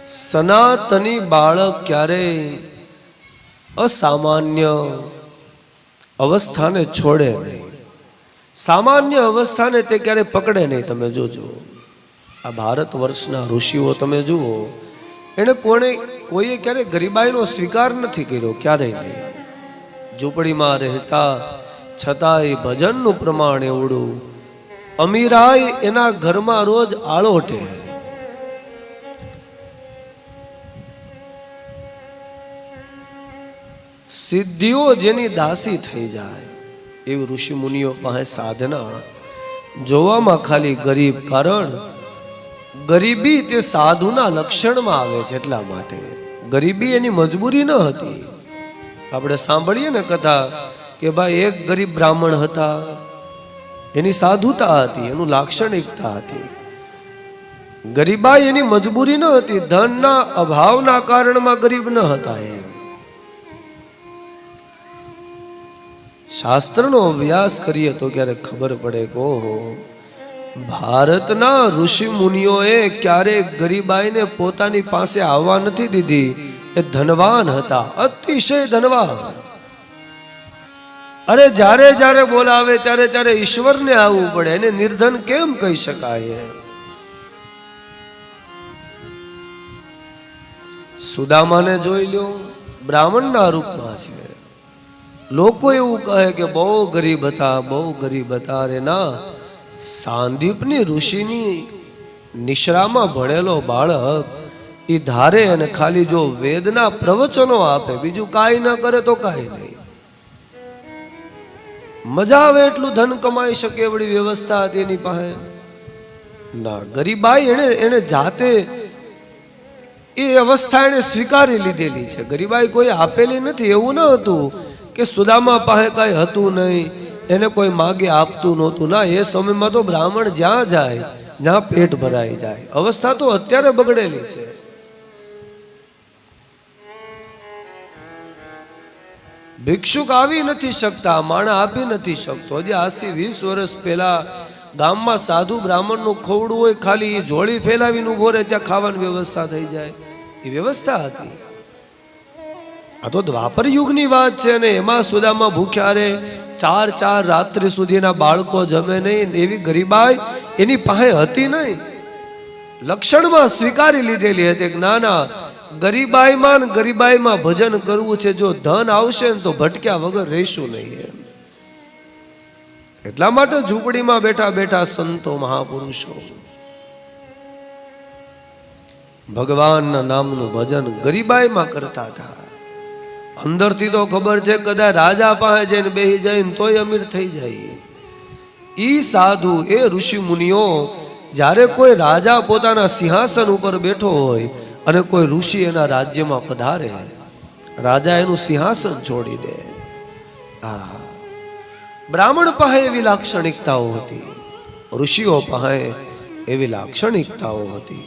સનાતની બાળક ક્યારેય અસામાન્ય અવસ્થાને છોડે નહીં, સામાન્ય અવસ્થાને તે ક્યારેય પકડે નહીં. તમે જોજો આ ભારત વર્ષના ઋષિઓ તમે જુઓ, એને કોઈએ ક્યારેય ગરીબાઈનો સ્વીકાર નથી કર્યો, ક્યારેય નહીં. ઝૂંપડીમાં રહેતા છતાંય ભજનનું પ્રમાણ એવડું. અમીરાય એના ઘરમાં રોજ આળોટે. સિદ્ધિઓ જેની દાસી થઈ જાય એવી ઋષિ મુનિઓ પાસે સાધના. જોવામાં ખાલી ગરીબ, કારણ ગરીબી તે સાધુના લક્ષણમાં આવે છે, એટલા માટે. ગરીબી એની મજબૂરી ન હતી. આપણે સાંભળીએ ને કથા કે ભાઈ એક ગરીબ બ્રાહ્મણ હતા, એની સાધુતા હતી, એનું લાક્ષણિકતા હતી. ગરીબાઈ એની મજબૂરી ન હતી, ધનના અભાવના કારણમાં ગરીબ ન હતા. એમ શાસ્ત્રનો અભ્યાસ કરીએ તો ક્યારેક ખબર પડે કે ઓહો, ભારતના ઋષિ મુનિઓએ ક્યારેક ગરીબાઈને પોતાની પાસે આવવા નથી દીધી. એ ધનવાન હતા, અતિશય ધનવાન. અરે જ્યારે જ્યારે બોલાવે ત્યારે ત્યારે ઈશ્વરને આવવું પડે, એને નિર્ધન કેમ કહી શકાય? સુદામાને જોઈ લો, બ્રાહ્મણના રૂપમાં છે. લોકો એવું કહે કે બહુ ગરીબ હતા, બહુ ગરીબ હતા. અરે ના, સાંદીપની ઋષિની નિશ્રામાં ભણેલો બાળક એ ધારે અને ખાલી જો વેદના પ્રવચનો આપે, બીજું કાંઈ ન કરે તો કાંઈ નહીં. મજા આવે એટલું ધન કમાઈ શકે એવડી વ્યવસ્થા હતી એની પાસે. ના, ગરીબાઈ એને જાતે એ અવસ્થા એને સ્વીકારી લીધેલી છે. ગરીબાઈ કોઈ આપેલી નથી. એવું ન હતું કે સુદામા પાસે કાંઈ હતું નહીં, એને કોઈ માગે આપતું નહોતું. ના, એ સમયમાં તો બ્રાહ્મણ જ્યાં જાય જ્યાં પેટ ભરાઈ જાય. અવસ્થા તો અત્યારે બગડેલી છે. ભિક્ષુક આવી નથી શકતા, માણા આપી નથી શકતો. હજી આજથી 20 વર્ષ પહેલા ગામમાં સાધુ બ્રાહ્મણનું ખોવડું હોય, ખાલી એ જોડી ફેલાવીને ઉભો રહે, ત્યાં ખાવાની વ્યવસ્થા થઈ જાય. એ વ્યવસ્થા હતી. આ તો દ્વાપર યુગની વાત છે. અને એમાં સુદામા ભૂખ્યા રહે, 4 રાત્રિ સુધીના બાળકો જમે નહીં, એવી ગરીબાઈ એની પાસે હતી નહીં. લક્ષણમાં સ્વીકારી લીધેલી હતી કે ના ના, ગરીબાઈમાં ભજન કરવું છે. જો ધન આવશે ને તો ભટક્યા વગર રહીશું નહીં. એટલા માટે ઝૂંપડીમાં બેઠા બેઠા સંતો મહાપુરુષો ભગવાનના નામનું ભજન ગરીબાઈમાં કરતા હતા. અંદરથી તો ખબર છે કદાચ રાજા પાસે જઈને બેસી જાય ને તોય અમીર થઈ જાય. ઈ સાધુ, એ ઋષિ મુનિઓ, જ્યારે કોઈ રાજા પોતાના સિંહાસન ઉપર બેઠો હોય અને કોઈ ઋષિ એના રાજ્યમાં પધારે, રાજા એનું સિંહાસન છોડી દે. બ્રાહ્મણ પાસે એવી લાક્ષણિકતાઓ હતી, ઋષિઓ પાસે એવી લાક્ષણિકતાઓ હતી.